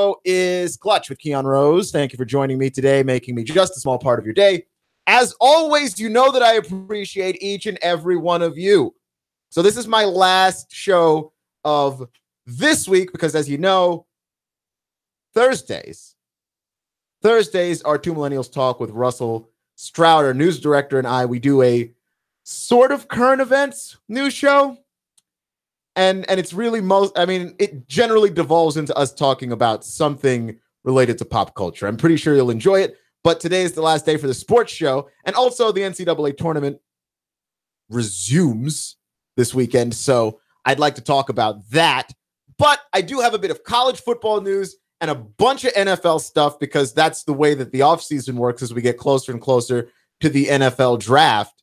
show is Clutch with Keon Rose. Thank you for joining me today, making me just a small part of your day. As always, you know that I appreciate each and every one of you. So this is my last show of this week because, as you know, Thursdays are Two Millennials Talk with Russell Schröder, news director, and I. We do a sort of current events news show. And it's really it generally devolves into us talking about something related to pop culture. I'm pretty sure you'll enjoy it. But today is the last day for the sports show. And also the NCAA tournament resumes this weekend. So I'd like to talk about that. But I do have a bit of college football news and a bunch of NFL stuff because that's the way that the offseason works as we get closer and closer to the NFL draft.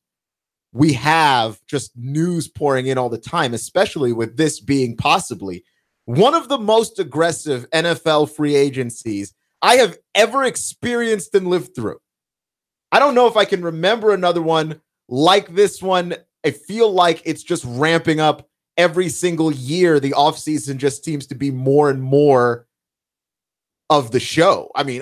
We have just news pouring in all the time, especially with this being possibly one of the most aggressive NFL free agencies I have ever experienced and lived through. I don't know if I can remember another one like this one. I feel like it's just ramping up every single year. The offseason just seems to be more and more of the show. I mean,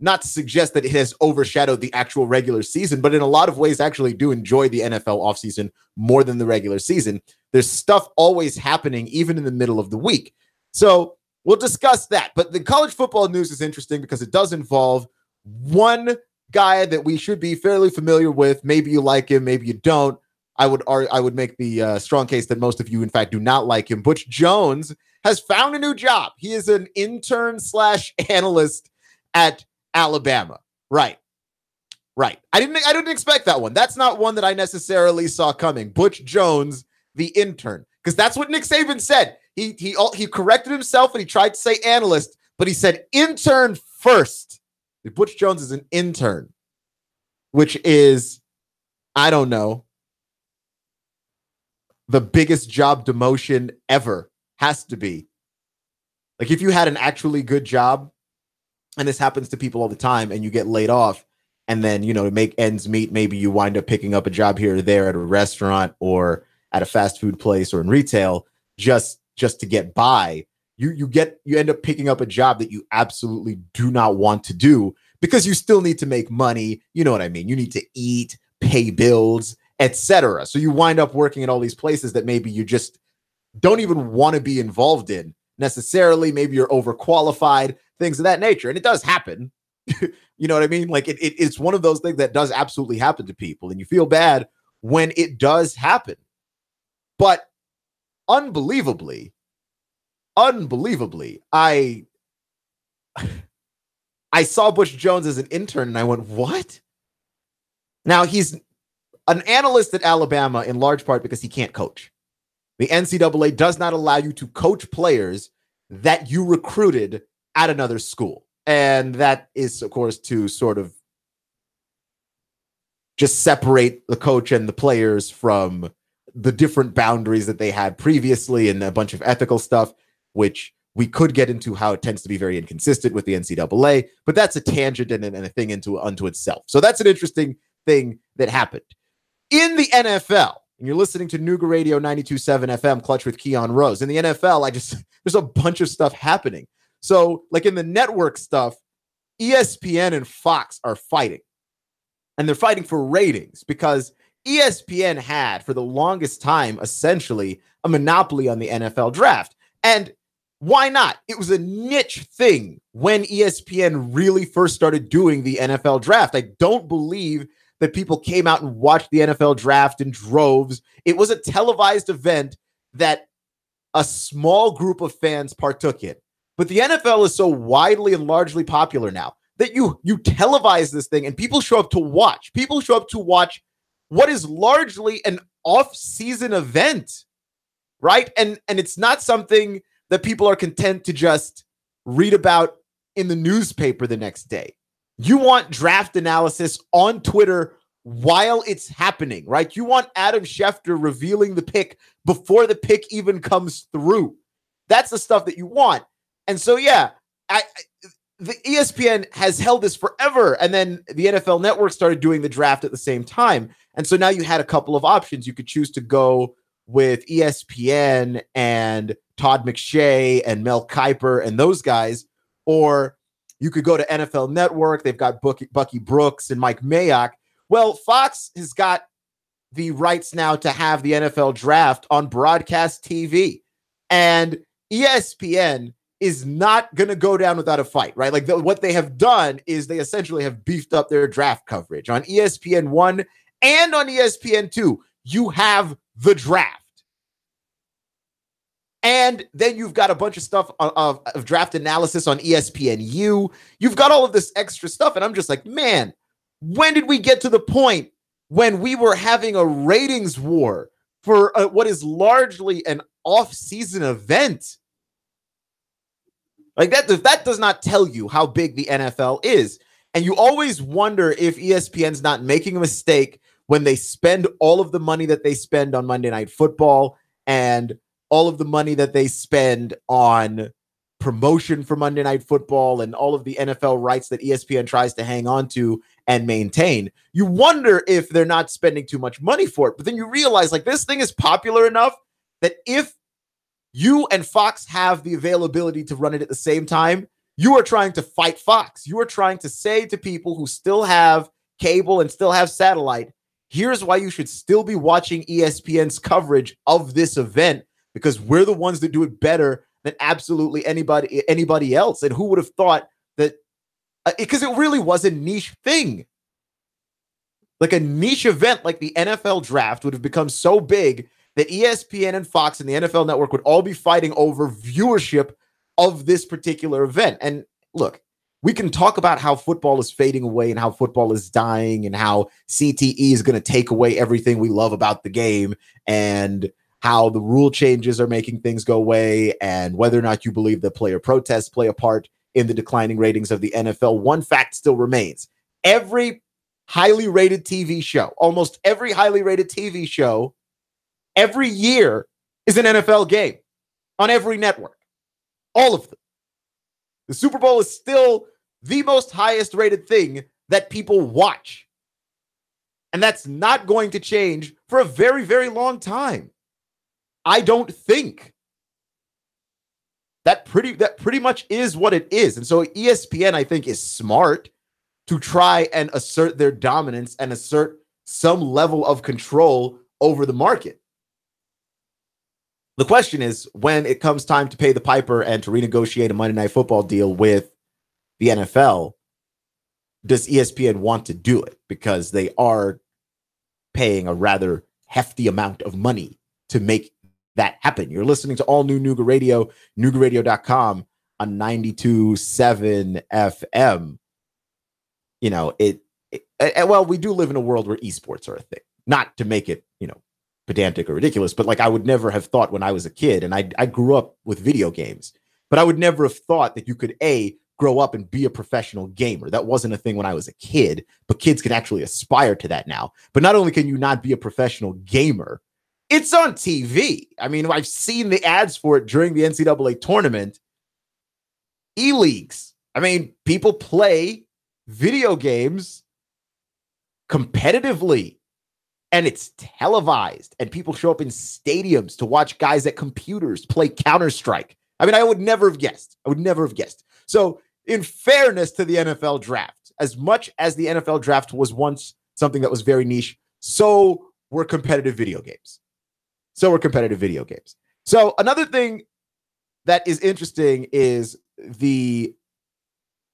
not to suggest that it has overshadowed the actual regular season, but in a lot of ways, I actually do enjoy the NFL offseason more than the regular season. There's stuff always happening, even in the middle of the week. So we'll discuss that. But the college football news is interesting because it does involve one guy that we should be fairly familiar with. Maybe you like him, maybe you don't. I would make the strong case that most of you, in fact, do not like him. Butch Jones has found a new job. He is an intern/analyst at Alabama. Right. I didn't expect that one. That's not one that I necessarily saw coming. Butch Jones, the intern, because that's what Nick Saban said. He corrected himself and he tried to say analyst, but he said intern first. Butch Jones is an intern, which is, I don't know, the biggest job demotion ever. Has to be. Like if you had an actually good job, and this happens to people all the time, and you get laid off, and then, to make ends meet, maybe you wind up picking up a job here or there at a restaurant or at a fast food place or in retail just to get by. You end up picking up a job that you absolutely do not want to do because you still need to make money. You know what I mean? You need to eat, pay bills, etc. So you wind up working at all these places that maybe you just don't even want to be involved in necessarily. Maybe you're overqualified, things of that nature. And it does happen. You know what I mean? Like it's one of those things that does absolutely happen to people. And you feel bad when it does happen. But unbelievably, I saw Butch Jones as an intern and I went, what? Now he's an analyst at Alabama in large part because he can't coach. The NCAA does not allow you to coach players that you recruited at another school. And that is, of course, to sort of just separate the coach and the players from the different boundaries that they had previously and a bunch of ethical stuff, which we could get into how it tends to be very inconsistent with the NCAA. But that's a tangent and a thing unto itself. So that's an interesting thing that happened. In the NFL, and you're listening to Nooga Radio 92.7 FM, Clutch with Keon Rose. In the NFL, there's a bunch of stuff happening. So, like in the network stuff, ESPN and Fox are fighting. And they're fighting for ratings because ESPN had, for the longest time, essentially a monopoly on the NFL draft. And why not? It was a niche thing when ESPN really first started doing the NFL draft. I don't believe that people came out and watched the NFL draft in droves. It was a televised event that a small group of fans partook in. But the NFL is so widely and largely popular now that you televise this thing and people show up to watch. People show up to watch what is largely an off-season event, right? And it's not something that people are content to just read about in the newspaper the next day. You want draft analysis on Twitter while it's happening, right? You want Adam Schefter revealing the pick before the pick even comes through. That's the stuff that you want. And so, yeah, the ESPN has held this forever. And then the NFL Network started doing the draft at the same time. And so now you had a couple of options. You could choose to go with ESPN and Todd McShay and Mel Kiper and those guys, or you could go to NFL Network. They've got Bucky Brooks and Mike Mayock. Well, Fox has got the rights now to have the NFL draft on broadcast TV. And ESPN is not going to go down without a fight, right? Like what they have done is they essentially have beefed up their draft coverage on ESPN 1 and on ESPN 2. You have the draft. And then you've got a bunch of stuff of draft analysis on ESPNU. You've got all of this extra stuff. And I'm just like, man, when did we get to the point when we were having a ratings war for what is largely an off-season event? Like that does not tell you how big the NFL is. And you always wonder if ESPN's not making a mistake when they spend all of the money that they spend on Monday Night Football and all of the money that they spend on promotion for Monday Night Football and all of the NFL rights that ESPN tries to hang on to and maintain. You wonder if they're not spending too much money for it. But then you realize, like, this thing is popular enough that if you and Fox have the availability to run it at the same time, you are trying to fight Fox. You are trying to say to people who still have cable and still have satellite, here's why you should still be watching ESPN's coverage of this event, because we're the ones that do it better than absolutely anybody else. And who would have thought that, because it really was a niche thing. Like a niche event like the NFL draft would have become so big that ESPN and Fox and the NFL Network would all be fighting over viewership of this particular event. And look, we can talk about how football is fading away and how football is dying and how CTE is going to take away everything we love about the game and how the rule changes are making things go away and whether or not you believe that player protests play a part in the declining ratings of the NFL. One fact still remains. Every highly rated TV show, almost every highly rated TV show every year is an NFL game on every network. All of them. The Super Bowl is still the most highest rated thing that people watch. And that's not going to change for a very, very long time. I don't think. That pretty much is what it is. And so ESPN, I think, is smart to try and assert their dominance and assert some level of control over the market. The question is, when it comes time to pay the piper and to renegotiate a Monday Night Football deal with the NFL, does ESPN want to do it? Because they are paying a rather hefty amount of money to make that happen. You're listening to All New Nooga Radio, NoogaRadio.com on 92.7 FM. You know, well, we do live in a world where esports are a thing. Not to make it, pedantic or ridiculous, but like I would never have thought when I was a kid, and I grew up with video games, but I would never have thought that you could grow up and be a professional gamer. That wasn't a thing when I was a kid, but kids can actually aspire to that now. But not only can you not be a professional gamer, it's on TV. I mean, I've seen the ads for it during the NCAA tournament. E-leagues. I mean, people play video games competitively, and it's televised, and people show up in stadiums to watch guys at computers play Counter-Strike. I mean, I would never have guessed. So in fairness to the NFL draft, as much as the NFL draft was once something that was very niche, so were competitive video games. So another thing that is interesting is the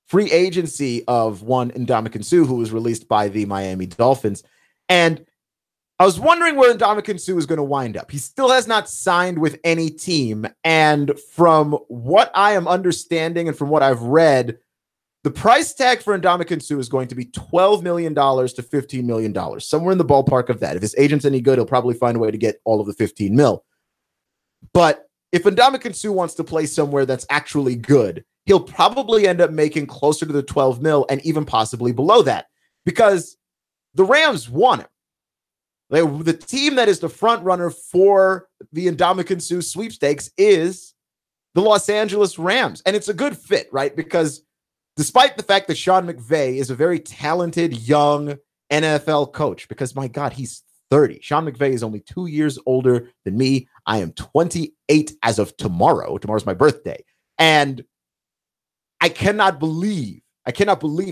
free agency of one Ndamukong Suh, who was released by the Miami Dolphins. And I was wondering where Ndamukong Suh is going to wind up. He still has not signed with any team. And from what I am understanding and from what I've read, the price tag for Ndamukong Suh is going to be $12 million to $15 million, somewhere in the ballpark of that. If his agent's any good, he'll probably find a way to get all of the 15 mil. But if Ndamukong Suh wants to play somewhere that's actually good, he'll probably end up making closer to the 12 mil and even possibly below that, because the Rams want him. The team that is the front runner for the Ndamukong Suh sweepstakes is the Los Angeles Rams. And it's a good fit, right? Because despite the fact that Sean McVay is a very talented young NFL coach, because my God, he's 30. Sean McVay is only 2 years older than me. I am 28 as of tomorrow. Tomorrow's my birthday. And I cannot believe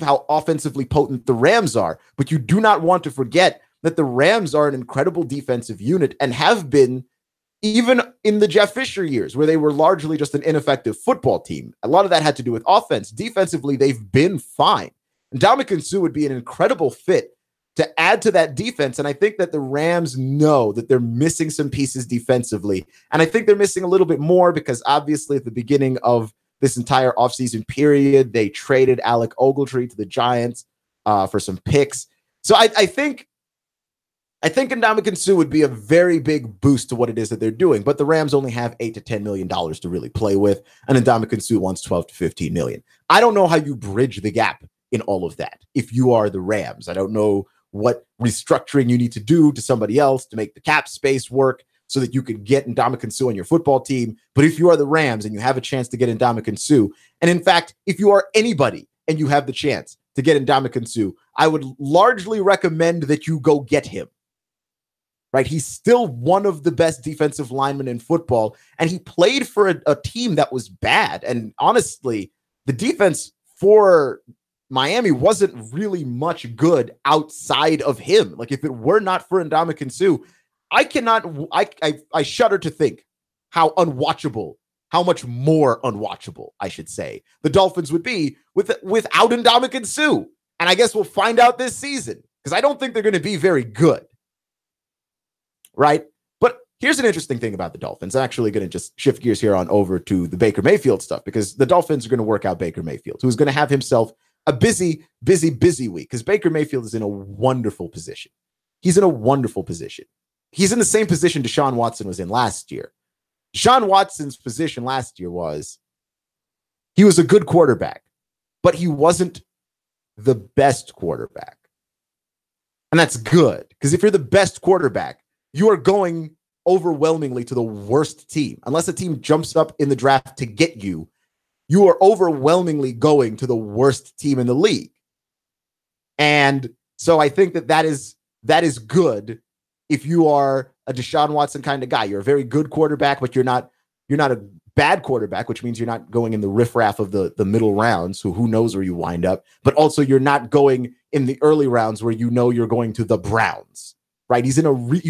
how offensively potent the Rams are. But you do not want to forget that the Rams are an incredible defensive unit and have been even in the Jeff Fisher years, where they were largely just an ineffective football team. A lot of that had to do with offense. Defensively, they've been fine. And Ndamukong Suh would be an incredible fit to add to that defense. And I think that the Rams know that they're missing some pieces defensively. And I think they're missing a little bit more because obviously at the beginning of this entire offseason period, they traded Alec Ogletree to the Giants for some picks. So I think Ndamukong Suh would be a very big boost to what it is that they're doing. But the Rams only have $8 to $10 million to really play with. And Ndamukong Suh wants 12 to 15 million. I don't know how you bridge the gap in all of that if you are the Rams. I don't know what restructuring you need to do to somebody else to make the cap space work so that you could get Ndamukong Suh on your football team. But if you are the Rams and you have a chance to get Ndamukong Suh, and in fact, if you are anybody and you have the chance to get Ndamukong Suh, I would largely recommend that you go get him. Right? He's still one of the best defensive linemen in football, and he played for a team that was bad. And honestly, the defense for Miami wasn't really much good outside of him. Like if it were not for Ndamukong Suh, I shudder to think how much more unwatchable, I should say, the Dolphins would be without Ndamukong Suh. And I guess we'll find out this season because I don't think they're going to be very good. Right? But here's an interesting thing about the Dolphins. I'm actually going to just shift gears here on over to the Baker Mayfield stuff because the Dolphins are going to work out Baker Mayfield, who's going to have himself a busy week because Baker Mayfield is in a wonderful position. He's in a wonderful position. He's in the same position Deshaun Watson was in last year. Deshaun Watson's position last year was he was a good quarterback, but he wasn't the best quarterback. And that's good because if you're the best quarterback, you are going overwhelmingly to the worst team. Unless a team jumps up in the draft to get you, you are overwhelmingly going to the worst team in the league. And so I think that is good if you are a Deshaun Watson kind of guy. You're a very good quarterback, but you're not a bad quarterback, which means you're not going in the riffraff of the middle rounds, who knows where you wind up. But also you're not going in the early rounds where you know you're going to the Browns. Right, he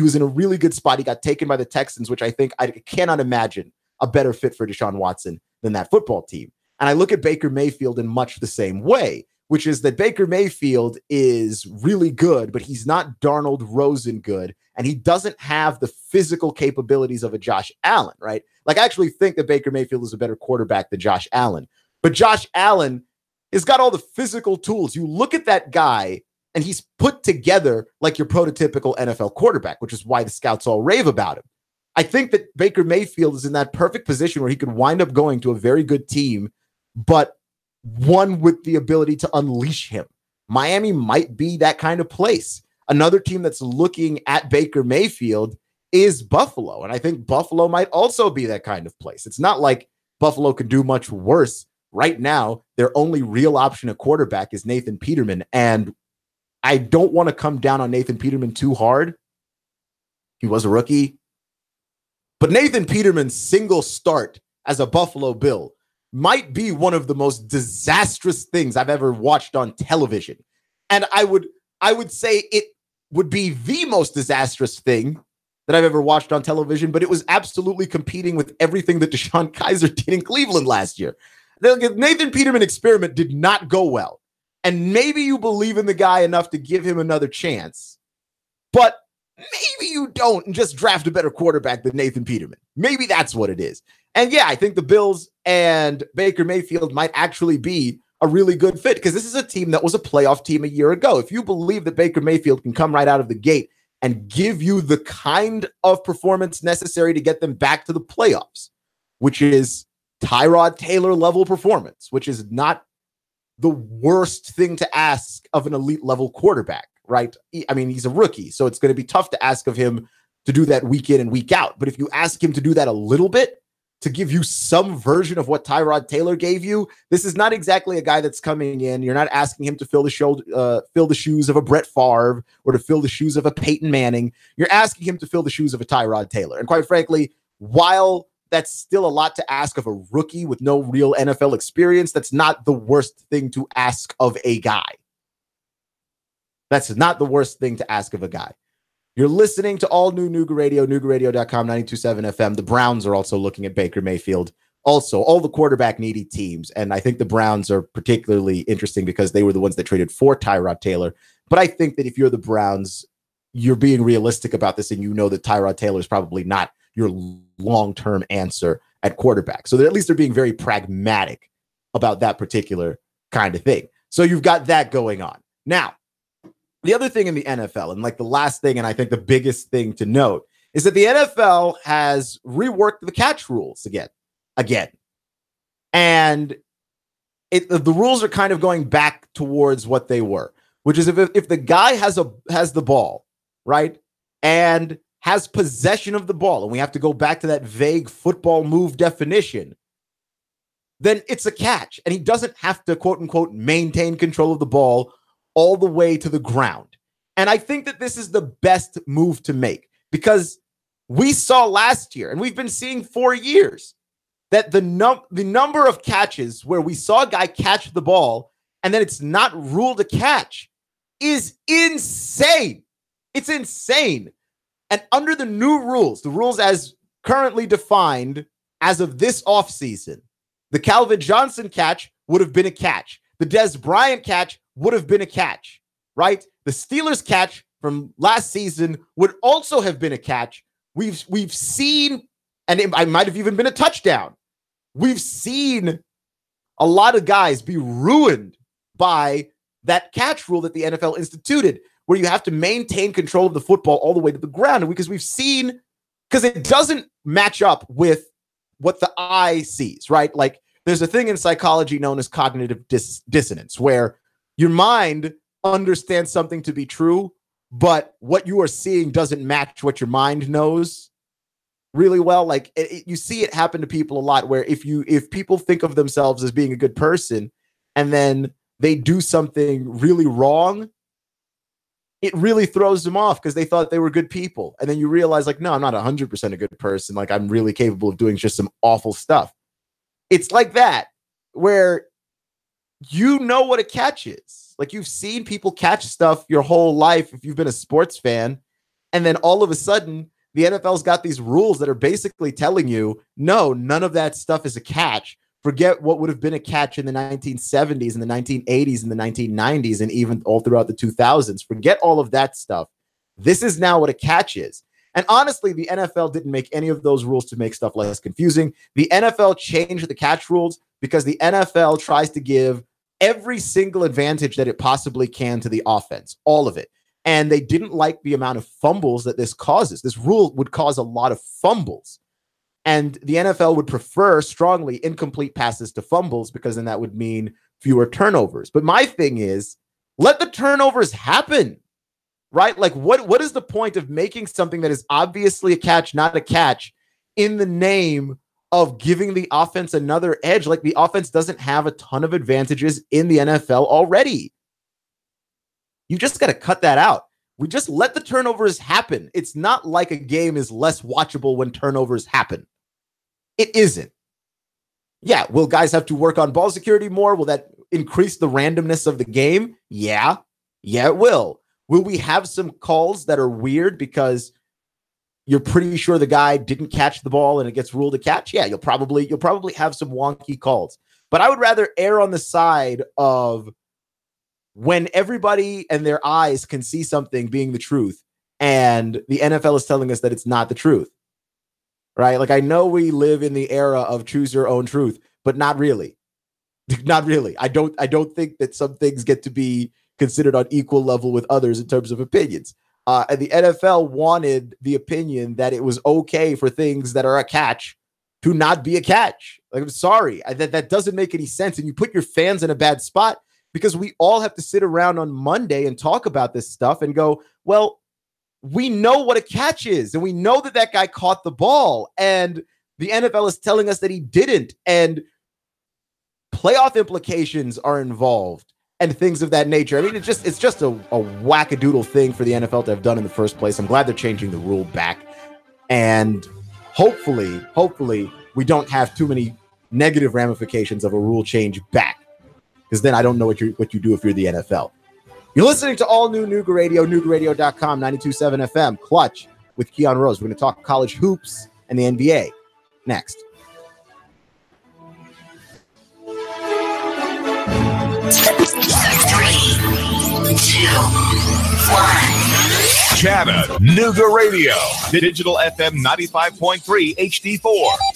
was in a really good spot. He got taken by the Texans, which I cannot imagine a better fit for Deshaun Watson than that football team. And I look at Baker Mayfield in much the same way, which is that Baker Mayfield is really good, but he's not Darnold Rosen good, and he doesn't have the physical capabilities of a Josh Allen. Right, like I actually think that Baker Mayfield is a better quarterback than Josh Allen, but Josh Allen has got all the physical tools. You look at that guy. And he's put together like your prototypical NFL quarterback, which is why the scouts all rave about him. I think that Baker Mayfield is in that perfect position where he could wind up going to a very good team, but one with the ability to unleash him. Miami might be that kind of place. Another team that's looking at Baker Mayfield is Buffalo. And I think Buffalo might also be that kind of place. It's not like Buffalo could do much worse. Right now, their only real option at quarterback is Nathan Peterman. And I don't want to come down on Nathan Peterman too hard. He was a rookie. But Nathan Peterman's single start as a Buffalo Bill might be one of the most disastrous things I've ever watched on television. And I would say it would be the most disastrous thing that I've ever watched on television, but it was absolutely competing with everything that DeShone Kizer did in Cleveland last year. The Nathan Peterman experiment did not go well. And maybe you believe in the guy enough to give him another chance, but maybe you don't and just draft a better quarterback than Nathan Peterman. Maybe that's what it is. And yeah, I think the Bills and Baker Mayfield might actually be a really good fit because this is a team that was a playoff team a year ago. If you believe that Baker Mayfield can come right out of the gate and give you the kind of performance necessary to get them back to the playoffs, which is Tyrod Taylor level performance, which is not the worst thing to ask of an elite level quarterback, right? I mean, he's a rookie, so it's going to be tough to ask of him to do that week in and week out. But if you ask him to do that a little bit, to give you some version of what Tyrod Taylor gave you. This is not exactly a guy that's coming in. You're not asking him to fill the shoes of a Brett Favre or to fill the shoes of a Peyton Manning. You're asking him to fill the shoes of a Tyrod Taylor. And quite frankly, while that's still a lot to ask of a rookie with no real NFL experience, that's not the worst thing to ask of a guy. That's not the worst thing to ask of a guy. You're listening to all new Nooga Radio, NoogaRadio.com, 92.7 FM. The Browns are also looking at Baker Mayfield. Also, all the quarterback-needy teams. And I think the Browns are particularly interesting because they were the ones that traded for Tyrod Taylor. But I think that if you're the Browns, you're being realistic about this and you know that Tyrod Taylor is probably not your long-term answer at quarterback. So that at least they're being very pragmatic about that particular kind of thing. So you've got that going on. Now, the other thing in the NFL, and like the last thing, and I think the biggest thing to note, is that the NFL has reworked the catch rules again. And the rules are kind of going back towards what they were, which is if the guy has the ball, right, and has possession of the ball, and we have to go back to that vague football move definition, then it's a catch, and he doesn't have to, quote unquote, maintain control of the ball all the way to the ground. And I think that this is the best move to make because we saw last year, and we've been seeing for years, that the number of catches where we saw a guy catch the ball and then it's not ruled a catch is insane. It's insane. And under the new rules, the rules as currently defined as of this offseason, the Calvin Johnson catch would have been a catch. The Des Bryant catch would have been a catch, right? The Steelers catch from last season would also have been a catch. We've seen, and it might have even been a touchdown. We've seen a lot of guys be ruined by that catch rule that the NFL instituted, where you have to maintain control of the football all the way to the ground. Because we've seen, because it doesn't match up with what the eye sees, right? Like there's a thing in psychology known as cognitive dissonance, where your mind understands something to be true, but what you are seeing doesn't match what your mind knows really well. Like you see it happen to people a lot, where if people think of themselves as being a good person and then they do something really wrong, it really throws them off because they thought they were good people. And then you realize, like, no, I'm not 100% a good person. Like, I'm really capable of doing just some awful stuff. It's like that, where you know what a catch is. Like, you've seen people catch stuff your whole life if you've been a sports fan. And then all of a sudden, the NFL's got these rules that are basically telling you, no, none of that stuff is a catch. Forget what would have been a catch in the 1970s and the 1980s and the 1990s and even all throughout the 2000s. Forget all of that stuff. This is now what a catch is. And honestly, the NFL didn't make any of those rules to make stuff less confusing. The NFL changed the catch rules because the NFL tries to give every single advantage that it possibly can to the offense, all of it. And they didn't like the amount of fumbles that this causes. This rule would cause a lot of fumbles. And the NFL would prefer strongly incomplete passes to fumbles because then that would mean fewer turnovers. But my thing is, let the turnovers happen, right? Like, what is the point of making something that is obviously a catch, not a catch, in the name of giving the offense another edge? Like, the offense doesn't have a ton of advantages in the NFL already. You just got to cut that out. We just let the turnovers happen. It's not like a game is less watchable when turnovers happen. It isn't. Yeah, will guys have to work on ball security more? Will that increase the randomness of the game? Yeah, it will. Will we have some calls that are weird because you're pretty sure the guy didn't catch the ball and it gets ruled a catch? Yeah, you'll probably have some wonky calls. But I would rather err on the side of when everybody and their eyes can see something being the truth, and the NFL is telling us that it's not the truth. Right? Like, I know we live in the era of choose your own truth, but not really. Not really. I don't think that some things get to be considered on equal level with others in terms of opinions. And the NFL wanted the opinion that it was okay for things that are a catch to not be a catch. Like, I'm sorry. That doesn't make any sense. And you put your fans in a bad spot because we all have to sit around on Monday and talk about this stuff and go, well, we know what a catch is, and we know that guy caught the ball, and The NFL is telling us that he didn't, and playoff implications are involved and things of that nature. I mean, it's just a wackadoodle thing for the NFL to have done in the first place. I'm glad they're changing the rule back, and hopefully we don't have too many negative ramifications of a rule change back, because then I don't know what you do if you're the NFL. You're listening to all new Nooga Radio, NoogaRadio.com, 92.7 FM, Clutch with Keon Rose. We're going to talk college hoops and the NBA next. Chattanooga Radio, digital FM 95.3 HD4,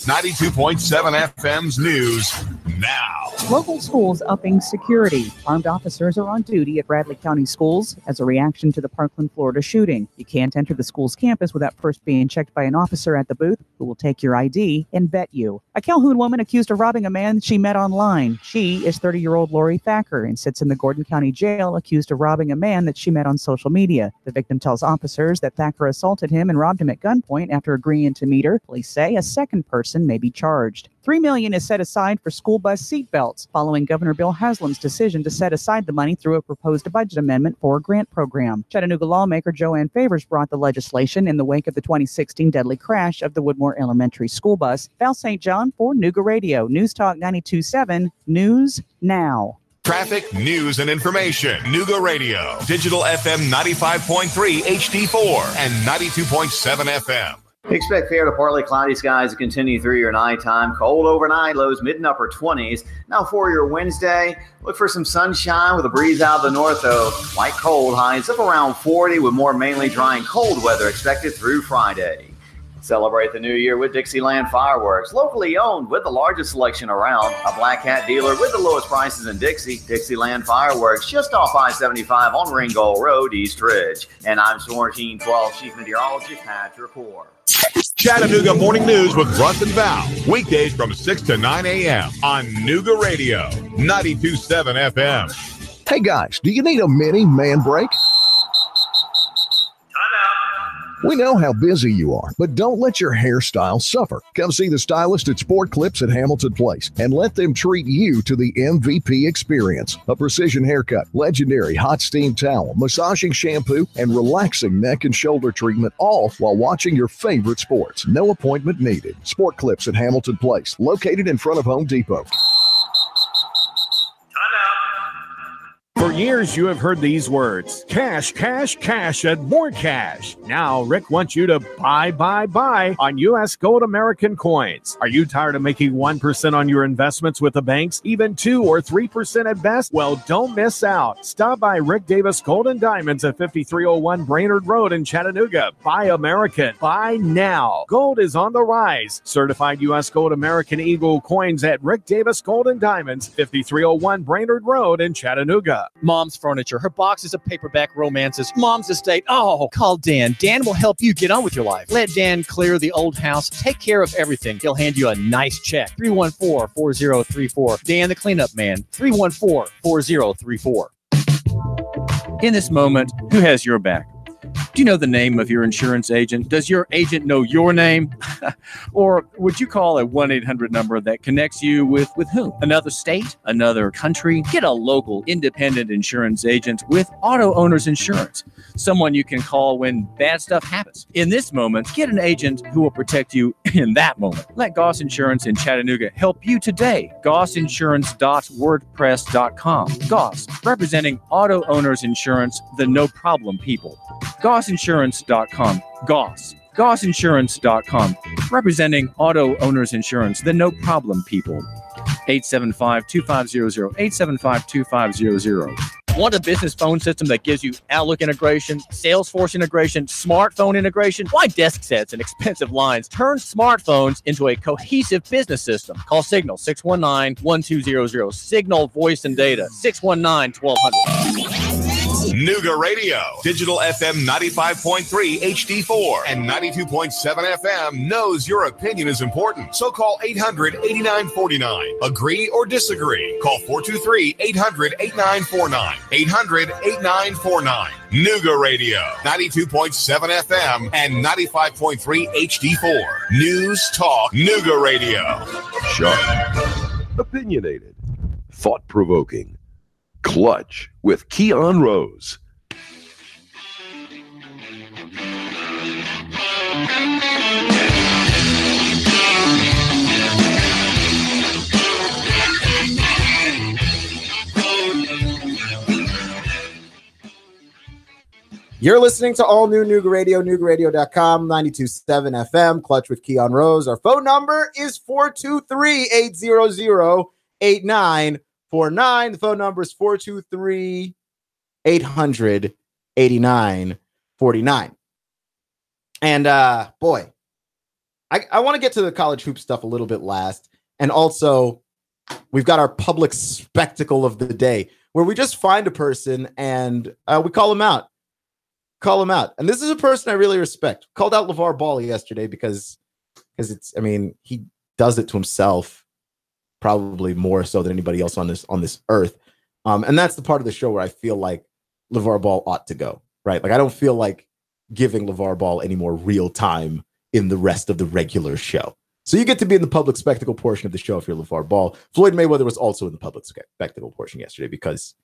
92.7 FM's news now. Local schools upping security. Armed officers are on duty at Bradley County schools as a reaction to the Parkland, Florida shooting. You can't enter the school's campus without first being checked by an officer at the booth who will take your ID and vet you. A Calhoun woman accused of robbing a man she met online. She is 30-year-old Lori Thacker and sits in the Gordon County Jail accused of robbing a man that she met on social media. The victim tells officers that Thacker assaulted him and robbed him at gunpoint after agreeing to meet her. Police say a second person may be charged. $3 million is set aside for school bus seatbelts following Governor Bill Haslam's decision to set aside the money through a proposed budget amendment for a grant program. Chattanooga lawmaker Joanne Favors brought the legislation in the wake of the 2016 deadly crash of the Woodmore Elementary school bus. Val St. John for Nooga Radio, News Talk 92.7, News Now. Traffic, news, and information. Nooga Radio, digital FM 95.3 HD4 and 92.7 FM. Expect fair to partly cloudy skies to continue through your nighttime. Cold overnight, lows mid and upper 20s. Now for your Wednesday, look for some sunshine with a breeze out of the north, though. Light cold, highs up around 40 with more mainly dry and cold weather expected through Friday. Celebrate the new year with Dixieland Fireworks. Locally owned with the largest selection around. A Black Hat dealer with the lowest prices in Dixie. Dixieland Fireworks just off I-75 on Ringgold Road, East Ridge. And I'm Swarteen 12 Chief Meteorologist Patrick Hoare. Chattanooga Morning News with Russ and Val. Weekdays from 6 to 9 a.m. on Nooga Radio, 92.7 FM. Hey guys, do you need a mini man break? We know how busy you are, but don't let your hairstyle suffer. Come see the stylist at Sport Clips at Hamilton Place and let them treat you to the MVP experience. A precision haircut, legendary hot steam towel, massaging shampoo, and relaxing neck and shoulder treatment, all while watching your favorite sports. No appointment needed. Sport Clips at Hamilton Place, located in front of Home Depot. For years, you have heard these words, cash, cash, cash, and more cash. Now, Rick wants you to buy on U.S. Gold American coins. Are you tired of making 1% on your investments with the banks, even 2 or 3% at best? Well, don't miss out. Stop by Rick Davis Gold and Diamonds at 5301 Brainerd Road in Chattanooga. Buy American. Buy now. Gold is on the rise. Certified U.S. Gold American Eagle coins at Rick Davis Gold and Diamonds, 5301 Brainerd Road in Chattanooga. Mom's Furniture, her boxes of paperback romances, Mom's Estate. Oh, call Dan. Dan will help you get on with your life. Let Dan clear the old house. Take care of everything. He'll hand you a nice check. 314-4034. Dan, the cleanup man. 314-4034. In this moment, who has your back? Do you know the name of your insurance agent? Does your agent know your name? Or would you call a 1-800 number that connects you with whom? Another state? Another country? Get a local independent insurance agent with Auto Owners Insurance. Someone you can call when bad stuff happens. In this moment, get an agent who will protect you in that moment. Let Goss Insurance in Chattanooga help you today. GossInsurance.wordpress.com. Goss, representing Auto Owners Insurance, the no problem people. GossInsurance.com. Goss. GossInsurance.com. Representing Auto Owners Insurance, the no problem people. 875-2500. 875-2500. Want a business phone system that gives you Outlook integration, Salesforce integration, smartphone integration? Why desk sets and expensive lines? Turn smartphones into a cohesive business system. Call Signal 619-1200. Signal Voice and Data 619-1200. Nooga Radio. Digital FM 95.3 HD4 and 92.7 FM knows your opinion is important. So call 800-8949. Agree or disagree. Call 423-800-8949. 800-8949. Nooga Radio. 92.7 FM and 95.3 HD4. News Talk Nooga Radio. Sharp. Opinionated. Thought-provoking. Clutch with Keon Rose. You're listening to all new Nooga Radio, NoogaRadio.com, 92.7 FM, Clutch with Keon Rose. Our phone number is 423-800-8949. The phone number is 423-800-8949. And boy, I want to get to the college hoop stuff a little bit last. And also, we've got our public spectacle of the day where we just find a person and we call him out. And this is a person I really respect. Called out LeVar Ball yesterday because it's, I mean, he does it to himself probably more so than anybody else on this earth. And that's the part of the show where I feel like LeVar Ball ought to go, right? Like, I don't feel like giving LeVar Ball any more real time in the rest of the regular show. So you get to be in the public spectacle portion of the show if you're LeVar Ball. Floyd Mayweather was also in the public spectacle portion yesterday because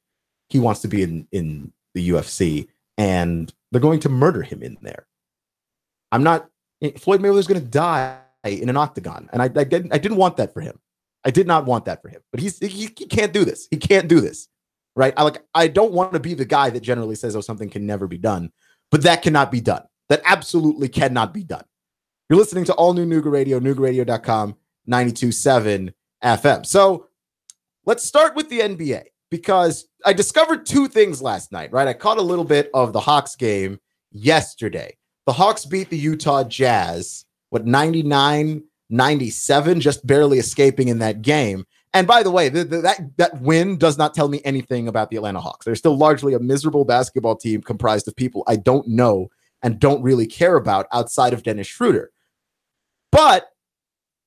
he wants to be in the UFC and they're going to murder him in there. Floyd Mayweather's going to die in an octagon. And I didn't want that for him. I did not want that for him, but he can't do this. He can't do this, right? I don't want to be the guy that generally says, oh, something can never be done, but that cannot be done. That absolutely cannot be done. You're listening to all new Nooga Radio, NoogaRadio.com, 92.7 FM. So let's start with the NBA because I discovered two things last night, right? I caught a little bit of the Hawks game yesterday. The Hawks beat the Utah Jazz, 99-97, just barely escaping in that game. And by the way, that win does not tell me anything about the Atlanta Hawks. They're still largely a miserable basketball team comprised of people I don't know and don't really care about outside of Dennis Schröder. But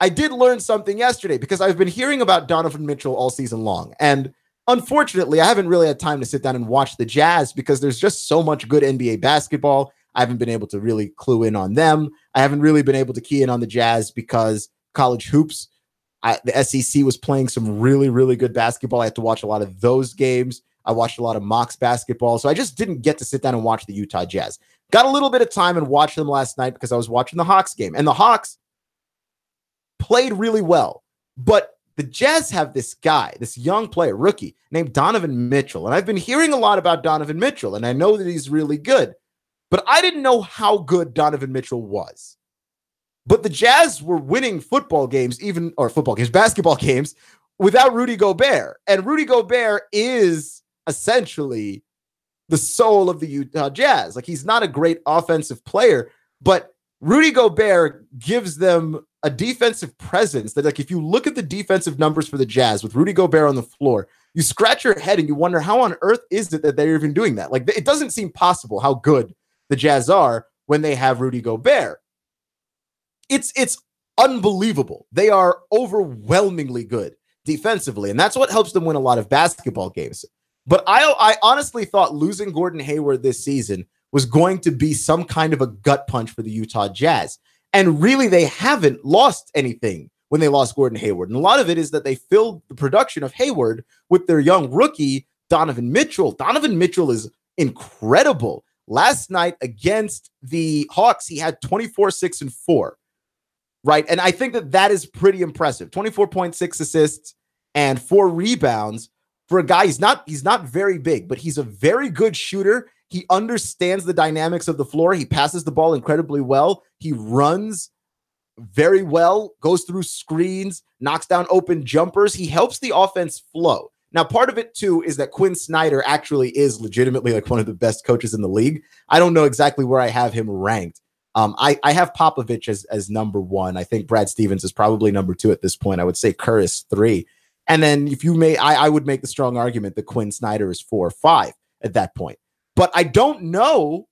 I did learn something yesterday because I've been hearing about Donovan Mitchell all season long. And unfortunately, I haven't really had time to sit down and watch the Jazz because there's just so much good NBA basketball. I haven't been able to really clue in on them. I haven't really been able to key in on the Jazz because college hoops, the SEC was playing some really, really good basketball. I had to watch a lot of those games. I watched a lot of Mox basketball. So I just didn't get to sit down and watch the Utah Jazz. Got a little bit of time and watched them last night because I was watching the Hawks game. And the Hawks played really well. But the Jazz have this guy, this young player, rookie, named Donovan Mitchell. And I've been hearing a lot about Donovan Mitchell, and I know that he's really good. But I didn't know how good Donovan Mitchell was. But the Jazz were winning basketball games, without Rudy Gobert. And Rudy Gobert is essentially the soul of the Utah Jazz. Like, he's not a great offensive player, but Rudy Gobert gives them a defensive presence that, like, if you look at the defensive numbers for the Jazz with Rudy Gobert on the floor, you scratch your head and you wonder how on earth is it that they're even doing that? Like, it doesn't seem possible how good the Jazz are when they have Rudy Gobert. It's unbelievable. They are overwhelmingly good defensively, and that's what helps them win a lot of basketball games. But I honestly thought losing Gordon Hayward this season was going to be some kind of a gut punch for the Utah Jazz. And really, they haven't lost anything when they lost Gordon Hayward. And a lot of it is that they filled the production of Hayward with their young rookie, Donovan Mitchell. Donovan Mitchell is incredible. Last night against the Hawks, he had 24, 6, and 4. Right. And I think that is pretty impressive. 24.6 assists and 4 rebounds for a guy. He's not very big, but he's a very good shooter. He understands the dynamics of the floor. He passes the ball incredibly well. He runs very well, goes through screens, knocks down open jumpers. He helps the offense flow. Now, part of it, too, is that Quinn Snyder actually is legitimately like one of the best coaches in the league. I don't know exactly where I have him ranked. I have Popovich as number 1. I think Brad Stevens is probably number 2 at this point. I would say Kerr is 3. And then if you may, I would make the strong argument that Quinn Snyder is 4 or 5 at that point. But I don't know.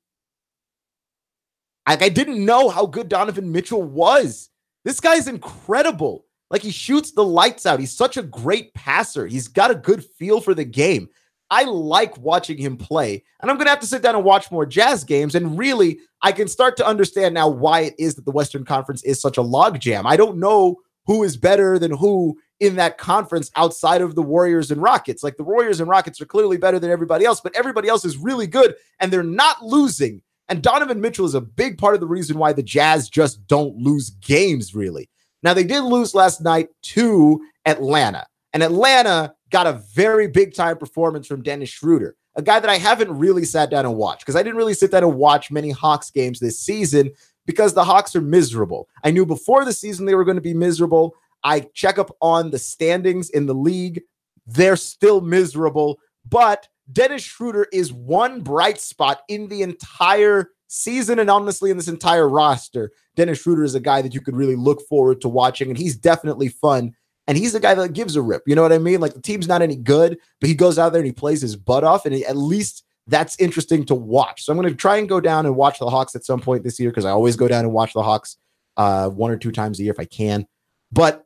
I didn't know how good Donovan Mitchell was. This guy's incredible. Like, he shoots the lights out. He's such a great passer. He's got a good feel for the game. I like watching him play. And I'm going to have to sit down and watch more Jazz games. And really, I can start to understand now why it is that the Western Conference is such a logjam. I don't know who is better than who in that conference outside of the Warriors and Rockets. Like, the Warriors and Rockets are clearly better than everybody else, but everybody else is really good, and they're not losing. And Donovan Mitchell is a big part of the reason why the Jazz just don't lose games, really. Now, they did lose last night to Atlanta, and Atlanta got a very big-time performance from Dennis Schröder, a guy that I haven't really sat down and watched, because I didn't really sit down and watch many Hawks games this season because the Hawks are miserable. I knew before the season they were going to be miserable. I check up on the standings in the league. They're still miserable, but Dennis Schröder is one bright spot in the entire season, and honestly in this entire roster. Dennis Schröder is a guy that you could really look forward to watching, and he's definitely fun, and he's a guy that gives a rip. You know what I mean? Like, the team's not any good, but he goes out there and he plays his butt off, and at least that's interesting to watch. So I'm going to try and go down and watch the Hawks at some point this year, because I always go down and watch the Hawks 1 or 2 times a year if I can. But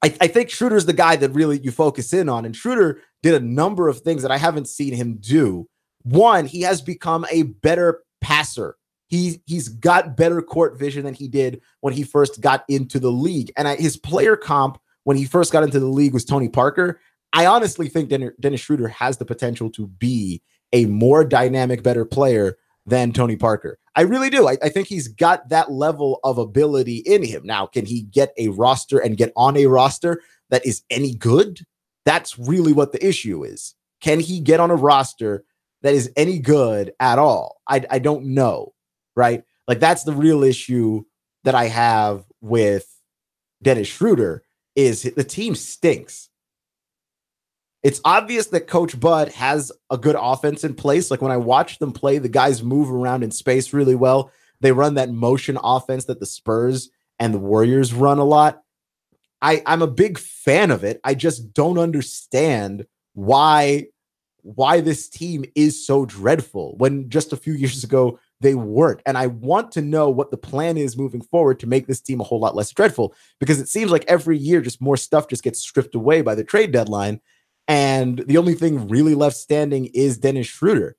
I think Schröder's the guy that really you focus in on, and Schröder did a number of things that I haven't seen him do. One, he has become a better passer. He's got better court vision than he did when he first got into the league. And his player comp when he first got into the league was Tony Parker. I honestly think Dennis Schröder has the potential to be a more dynamic, better player than Tony Parker. I really do. I think he's got that level of ability in him. Now, can he get a roster and get on a roster that is any good? That's really what the issue is. Can he get on a roster that is any good at all? I don't know, right? Like, that's the real issue that I have with Dennis Schröder is the team stinks. It's obvious that Coach Bud has a good offense in place. Like, when I watch them play, the guys move around in space really well. They run that motion offense that the Spurs and the Warriors run a lot. I'm a big fan of it. I just don't understand why this team is so dreadful when just a few years ago they weren't. And I want to know what the plan is moving forward to make this team a whole lot less dreadful, because it seems like every year just more stuff just gets stripped away by the trade deadline. And the only thing really left standing is Dennis Schröder.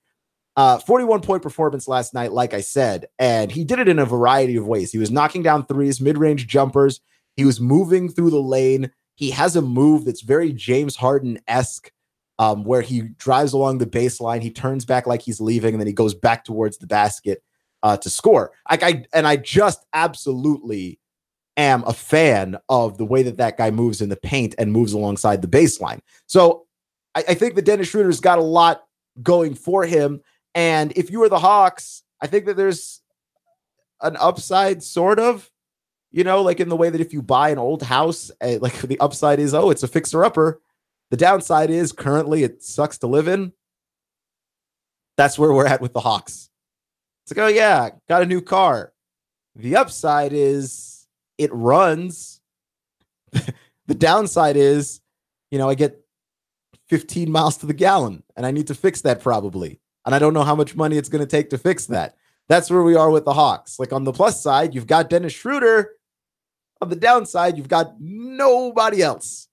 41-point performance last night, like I said, and he did it in a variety of ways. He was knocking down threes, mid-range jumpers. He was moving through the lane. He has a move that's very James Harden-esque, where he drives along the baseline. He turns back like he's leaving, and then he goes back towards the basket to score. I just absolutely am a fan of the way that guy moves in the paint and moves alongside the baseline. So I think that Dennis Schröder's got a lot going for him. And if you are the Hawks, I think that there's an upside, sort of, you know, like in the way that if you buy an old house, like the upside is, oh, it's a fixer-upper. The downside is currently it sucks to live in. That's where we're at with the Hawks. It's like, oh yeah, got a new car. The upside is it runs. The downside is, you know, I get 15 miles to the gallon, and I need to fix that probably. And I don't know how much money it's going to take to fix that. That's where we are with the Hawks. Like, on the plus side, you've got Dennis Schröder. On the downside, you've got nobody else.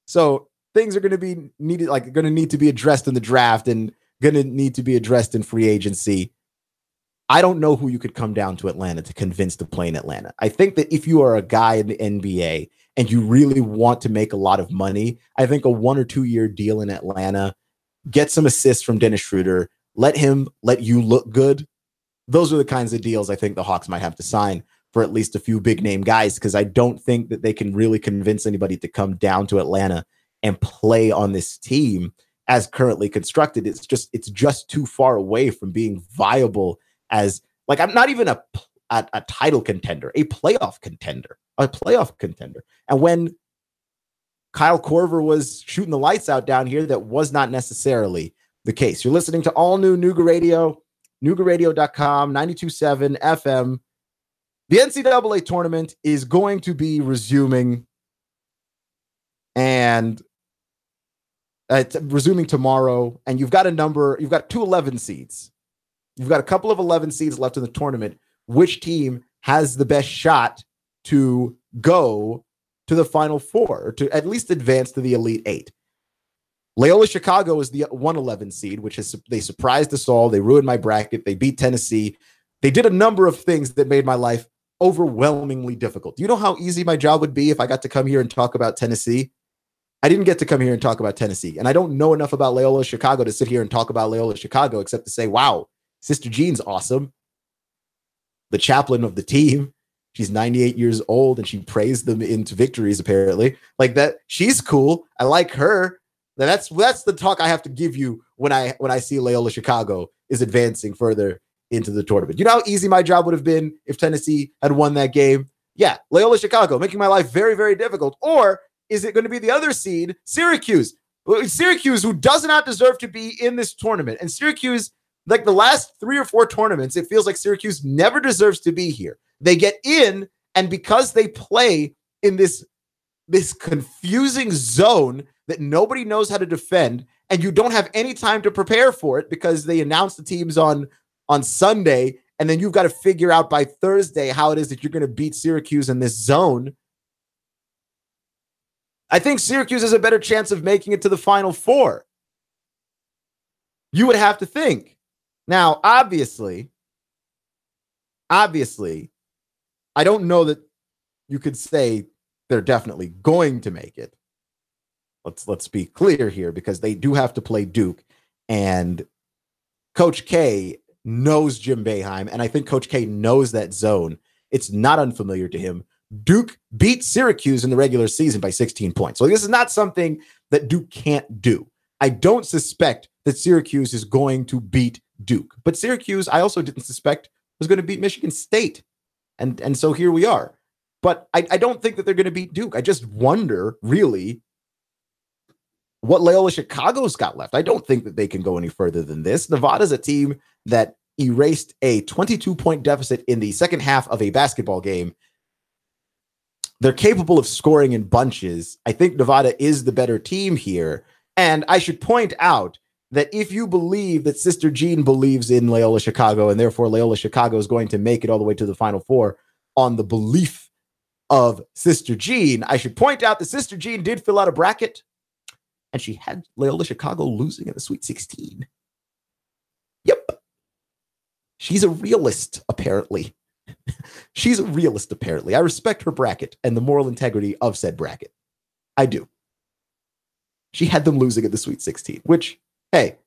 So things are going to be needed, like going to need to be addressed in the draft and going to need to be addressed in free agency. I don't know who you could come down to Atlanta to convince to play in Atlanta. I think that if you are a guy in the NBA and you really want to make a lot of money, I think a 1 or 2 year deal in Atlanta, get some assists from Dennis Schröder, let him let you look good. Those are the kinds of deals I think the Hawks might have to sign for at least a few big name guys, because I don't think that they can really convince anybody to come down to Atlanta and play on this team as currently constructed. It's just too far away from being viable as, like, I'm not even a title contender, a playoff contender. And when Kyle Korver was shooting the lights out down here, that was not necessarily the case. You're listening to all new Nooga Radio, NoogaRadio.com, 92.7 FM. The NCAA tournament is going to be resuming, and It's resuming tomorrow, and you've got two 11 seeds. You've got a couple of 11 seeds left in the tournament. Which team has the best shot to go to the Final Four, or to at least advance to the Elite Eight? Loyola Chicago is the 111 seed, which is, they surprised us all. They ruined my bracket. They beat Tennessee. They did a number of things that made my life overwhelmingly difficult. Do you know how easy my job would be if I got to come here and talk about Tennessee? I didn't get to come here and talk about Tennessee, and I don't know enough about Loyola Chicago to sit here and talk about Loyola Chicago, except to say, wow, Sister Jean's awesome. The chaplain of the team. She's 98 years old, and she praised them into victories, apparently. Like that, she's cool. I like her. That's the talk I have to give you when I see Loyola Chicago is advancing further into the tournament. You know how easy my job would have been if Tennessee had won that game? Yeah, Loyola Chicago, making my life very, very difficult. Or is it going to be the other seed, Syracuse? Syracuse, who does not deserve to be in this tournament. And Syracuse, like the last 3 or 4 tournaments, it feels like Syracuse never deserves to be here. They get in, and because they play in this confusing zone that nobody knows how to defend, and you don't have any time to prepare for it because they announce the teams on Sunday, and then you've got to figure out by Thursday how it is that you're going to beat Syracuse in this zone. I think Syracuse has a better chance of making it to the Final Four. You would have to think. Now, obviously, I don't know that you could say they're definitely going to make it. Let's be clear here, because they do have to play Duke, and Coach K knows Jim Boeheim, and I think Coach K knows that zone. It's not unfamiliar to him. Duke beat Syracuse in the regular season by 16 points. So this is not something that Duke can't do. I don't suspect that Syracuse is going to beat Duke, but Syracuse, I also didn't suspect was going to beat Michigan State. And so here we are. But I don't think that they're going to beat Duke. I just wonder, really, what Loyola Chicago's got left. I don't think that they can go any further than this. Nevada's a team that erased a 22-point deficit in the second half of a basketball game. They're capable of scoring in bunches. I think Nevada is the better team here. And I should point out that if you believe that Sister Jean believes in Loyola Chicago, and therefore Loyola Chicago is going to make it all the way to the Final Four on the belief of Sister Jean, I should point out that Sister Jean did fill out a bracket, and she had Loyola Chicago losing in the Sweet 16. Yep. She's a realist, apparently. She's a realist, apparently. I respect her bracket and the moral integrity of said bracket. I do. She had them losing at the Sweet 16, which, hey,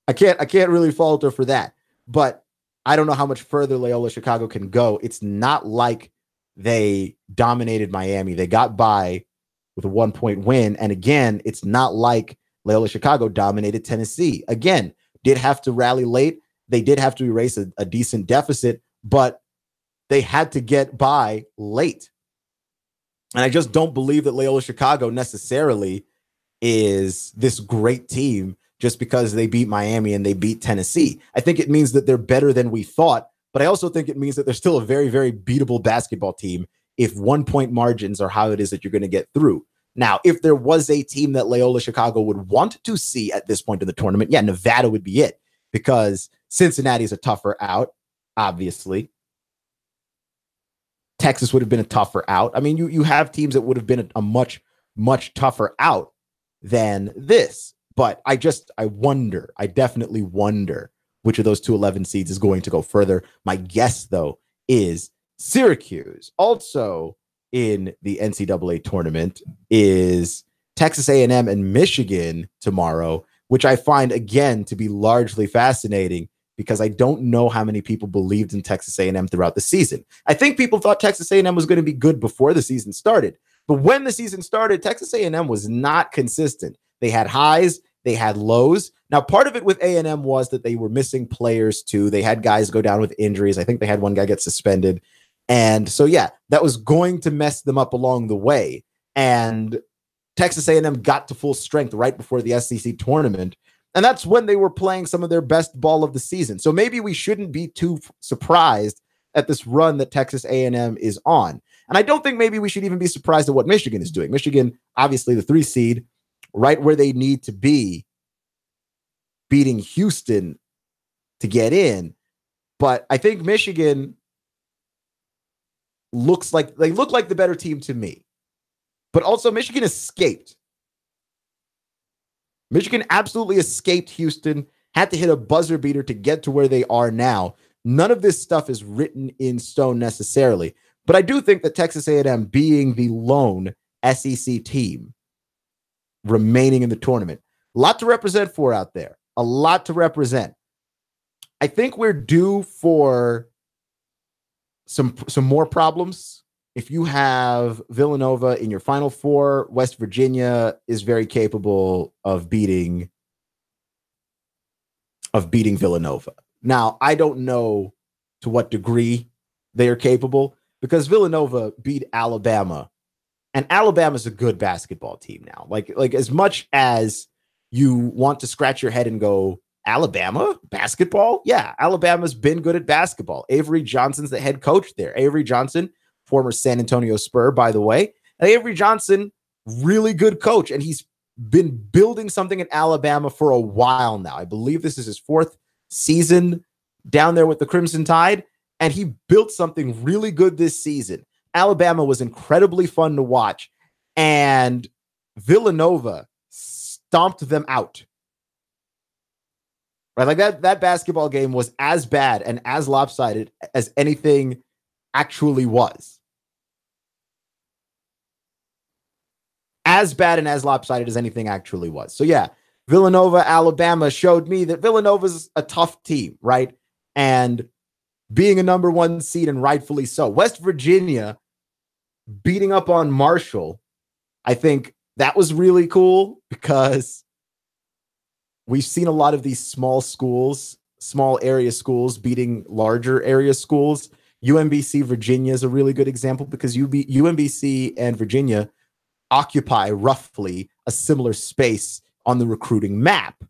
I can't really fault her for that. But I don't know how much further Loyola Chicago can go. It's not like they dominated Miami. They got by with a 1-point win. And again, it's not like Loyola Chicago dominated Tennessee. Again, did have to rally late. They did have to erase a decent deficit, but they had to get by late. And I just don't believe that Loyola Chicago necessarily is this great team just because they beat Miami and they beat Tennessee. I think it means that they're better than we thought, but I also think it means that they're still a very, very beatable basketball team if 1-point margins are how it is that you're going to get through. Now, if there was a team that Loyola Chicago would want to see at this point in the tournament, yeah, Nevada would be it, because Cincinnati is a tougher out, obviously. Texas would have been a tougher out. I mean, you have teams that would have been a much, much tougher out than this. But I definitely wonder which of those 2 11 seeds is going to go further. My guess, though, is Syracuse. Also in the NCAA tournament is Texas A&M and Michigan tomorrow, which I find, again, to be largely fascinating because I don't know how many people believed in Texas A&M throughout the season. I think people thought Texas A&M was going to be good before the season started. But when the season started, Texas A&M was not consistent. They had highs, they had lows. Now, part of it with A&M was that they were missing players too. They had guys go down with injuries. I think they had one guy get suspended. And so, yeah, that was going to mess them up along the way. And Texas A&M got to full strength right before the SEC tournament. And that's when they were playing some of their best ball of the season. So maybe we shouldn't be too surprised at this run that Texas A&M is on. And I don't think maybe we should even be surprised at what Michigan is doing. Michigan, obviously the 3 seed, right where they need to be, beating Houston to get in. But I think Michigan look like the better team to me. But also Michigan escaped. Michigan absolutely escaped Houston, had to hit a buzzer beater to get to where they are now. None of this stuff is written in stone necessarily. But I do think that Texas A&M being the lone SEC team remaining in the tournament, a lot to represent for out there. A lot to represent. I think we're due for some more problems. If you have Villanova in your Final Four, West Virginia is very capable of beating Villanova. Now, I don't know to what degree they are capable, because Villanova beat Alabama, and Alabama's a good basketball team now. Like as much as you want to scratch your head and go, Alabama basketball? Yeah, Alabama's been good at basketball. Avery Johnson's the head coach there. Avery Johnson, former San Antonio Spur, by the way. And Avery Johnson, really good coach, and he's been building something in Alabama for a while now. I believe this is his 4th season down there with the Crimson Tide, and he built something really good this season. Alabama was incredibly fun to watch, and Villanova stomped them out. Right? Like that basketball game was as bad and as lopsided as anything actually was. As bad and as lopsided as anything actually was. So yeah, Villanova, Alabama showed me that Villanova's a tough team, right? And being a number 1 seed, and rightfully so. West Virginia beating up on Marshall, I think that was really cool, because we've seen a lot of these small schools, small area schools beating larger area schools. UMBC Virginia is a really good example, because UMBC and Virginia occupy roughly a similar space on the recruiting map.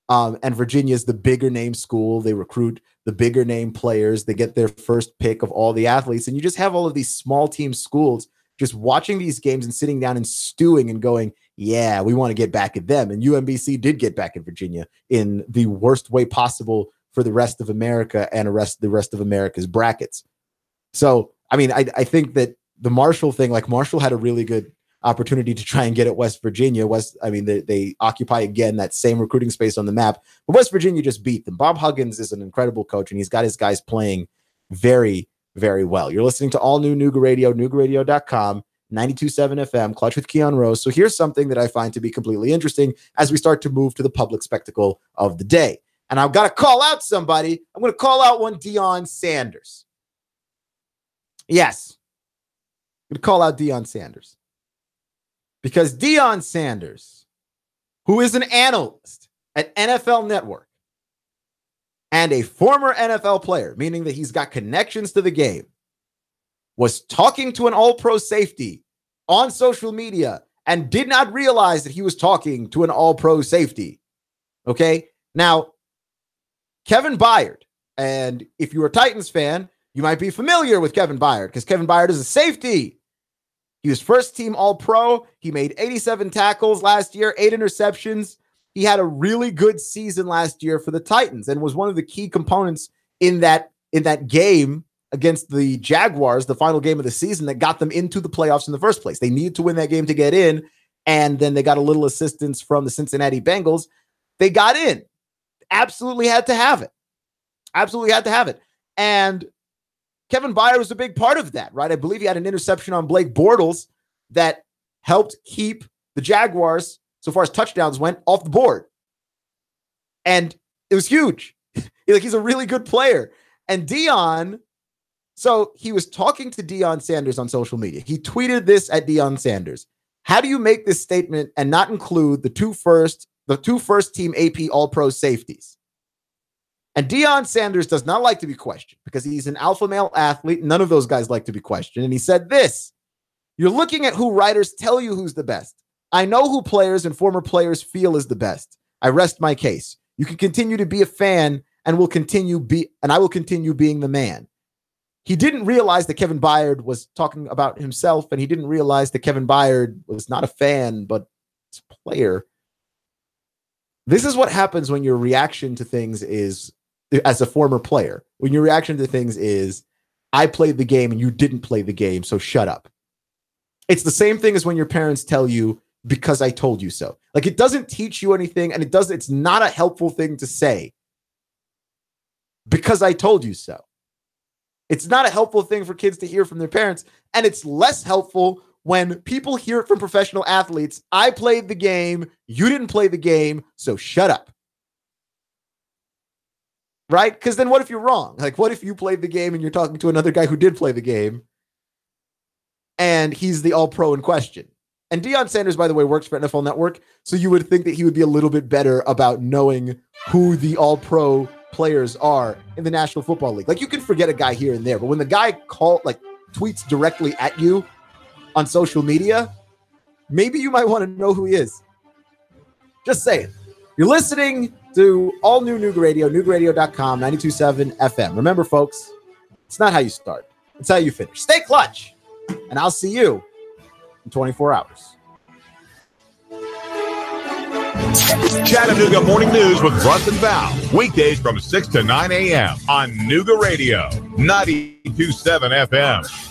And Virginia is the bigger name school. They recruit the bigger name players. They get their first pick of all the athletes. And you just have all of these small team schools just watching these games and sitting down and stewing and going, yeah, we want to get back at them. And UMBC did get back at Virginia in the worst way possible for the rest of America and the rest of America's brackets. So, I mean, I think that the Marshall thing, like Marshall had a really good opportunity to try and get at West Virginia. They occupy again that same recruiting space on the map, but West Virginia just beat them. Bob Huggins is an incredible coach, and he's got his guys playing very, very well. You're listening to all new Nooga Radio, NoogaRadio.com, 92.7 FM, Clutch with Keon Rose. So here's something that I find to be completely interesting as we start to move to the public spectacle of the day. And I've got to call out somebody. I'm going to call out one Deion Sanders. Yes, I'm going to call out Deion Sanders. Because Deion Sanders, who is an analyst at NFL Network and a former NFL player, meaning that he's got connections to the game, was talking to an all-pro safety on social media and did not realize that he was talking to an all-pro safety. Okay? Now, Kevin Byard, and if you're a Titans fan, you might be familiar with Kevin Byard, because Kevin Byard is a safety. He was first team All-Pro. He made 87 tackles last year, 8 interceptions. He had a really good season last year for the Titans and was one of the key components in that game against the Jaguars, the final game of the season that got them into the playoffs in the first place. They needed to win that game to get in, and then they got a little assistance from the Cincinnati Bengals. They got in. Absolutely had to have it. Absolutely had to have it. And Kevin Byard was a big part of that, right? I believe he had an interception on Blake Bortles that helped keep the Jaguars, so far as touchdowns went, off the board. And it was huge. He's a really good player. And Deion, so he was talking to Deion Sanders on social media. He tweeted this at Deion Sanders. How do you make this statement and not include the two first team AP All-Pro safeties? And Deion Sanders does not like to be questioned because he's an alpha male athlete. None of those guys like to be questioned. And he said this: you're looking at who writers tell you who's the best. I know who players and former players feel is the best. I rest my case. You can continue to be a fan and I will continue being the man. He didn't realize that Kevin Byard was talking about himself, and he didn't realize that Kevin Byard was not a fan, but a player This is what happens when your reaction to things is, as a former player, when your reaction to things is, I played the game and you didn't play the game, so shut up. It's the same thing as when your parents tell you, because I told you so. Like, it doesn't teach you anything, and it's not a helpful thing to say. Because I told you so. It's not a helpful thing for kids to hear from their parents, and it's less helpful when people hear it from professional athletes. I played the game, you didn't play the game, so shut up. Right? Because then what if you're wrong? Like, what if you played the game and you're talking to another guy who did play the game and he's the all-pro in question? And Deion Sanders, by the way, works for NFL Network, so you would think that he would be a little bit better about knowing who the all-pro players are in the National Football League. Like, you can forget a guy here and there, but when the guy tweets directly at you on social media, maybe you might want to know who he is. Just saying. You're listening to all new Nooga Radio, noogaradio.com, 92.7 FM. Remember, folks, it's not how you start. It's how you finish. Stay clutch, and I'll see you in 24 hours. Chattanooga Morning News with Russ and Val. Weekdays from 6 to 9 a.m. on Nooga Radio, 92.7 FM.